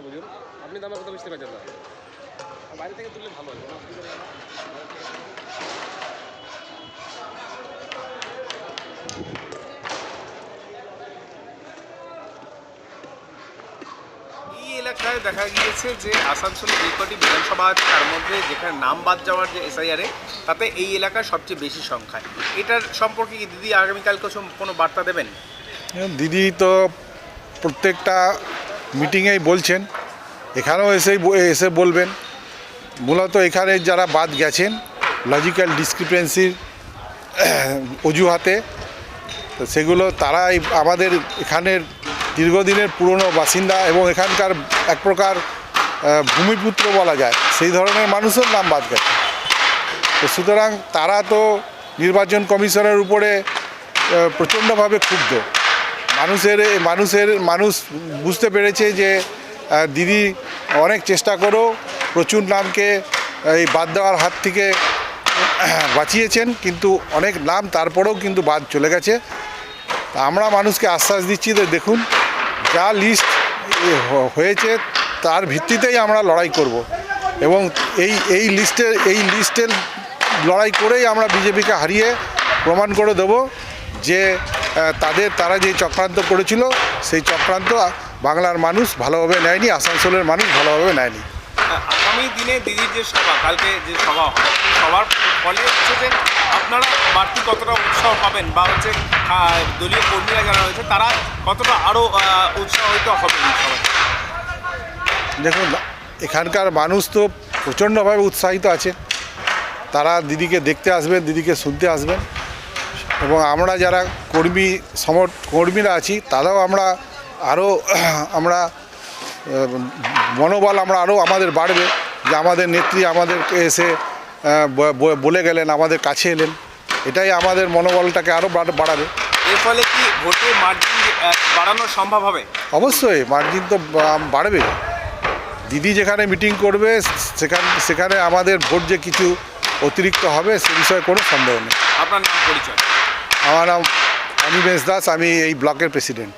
বুঝুন, আপনি তো আমার কথা বুঝতে পারছেন না। বাইরে থেকে তুললে ভালো হয়। এই এলাকায় দেখা গিয়েছে যে আসানসোলে যে কটি বিধানসভা আছে তার মধ্যে যেখানে নাম বাদ যাওয়ার যে এসআইআরে তাতে এই এলাকার সবচেয়ে বেশি সংখ্যায়। এটার সম্পর্কে কি দিদি আগামীকাল কোনো বার্তা দেবেন? দিদি তো প্রত্যেকটা মিটিংয়েই বলছেন, এখানেও এসে বলবেন। মূলত এখানে যারা বাদ গেছেন লজিক্যাল ডিসক্রিপেন্সির অজুহাতে, তো সেগুলো তারাই আমাদের এখানের দীর্ঘদিনের পুরনো বাসিন্দা এবং এখানকার এক প্রকার ভূমিপুত্র বলা যায়, সেই ধরনের মানুষের নাম বাদ গেছে। তো সুতরাং তারা তো নির্বাচন কমিশনের উপরে প্রচণ্ডভাবে ক্ষুব্ধ। মানুষ বুঝতে পেরেছে যে দিদি অনেক চেষ্টা করেও প্রচুর নামকে এই বাদ দেওয়ার হাত থেকে বাঁচিয়েছেন, কিন্তু অনেক নাম তারপরেও কিন্তু বাদ চলে গেছে। আমরা মানুষকে আশ্বাস দিচ্ছি যে দেখুন, যা লিস্ট হয়েছে তার ভিত্তিতেই আমরা লড়াই করব এবং এই লিস্টের লড়াই করেই আমরা বিজেপিকে হারিয়ে প্রমাণ করে দেব যে তারা যে চক্রান্ত করেছিল সেই চক্রান্ত বাংলার মানুষ ভালোভাবে নেয়নি, আসানসোলের মানুষ ভালোভাবে নেয়নি। আগামী দিনে দিদির যে সভা, কালকে যে সভা হয়, সবার ফলে হচ্ছে যে আপনারা বাড়তি কতটা উৎসাহ পাবেন বা হচ্ছে দলীয় কর্মীরা যারা রয়েছে তারা কতটা আরও উৎসাহিত হবে এই সভায়? দেখুন, এখানকার মানুষ তো প্রচণ্ডভাবে উৎসাহিত আছে। তারা দিদিকে দেখতে আসবেন, দিদিকে শুনতে আসবেন এবং আমরা যারা কর্মীরা আছি তারাও আমরা মনোবল আরও আমাদের বাড়বে যে আমাদের নেত্রী আমাদেরকে এসে বলে গেলেন, আমাদের কাছে এলেন, এটাই আমাদের মনোবলটাকে আরও বাড়াবে। এর ফলে কি ভোটের মার্জিন বাড়ানো সম্ভব হবে? অবশ্যই মার্জিন তো বাড়বে। দিদি যেখানে মিটিং করবে সেখানে আমাদের ভোট যে কিছু অতিরিক্ত হবে সে বিষয়ে কোনো সন্দেহ নেই। আপনার নাম পরিচয়? আমার নাম অনিমেষ দাস, আমি এই ব্লকের প্রেসিডেন্ট।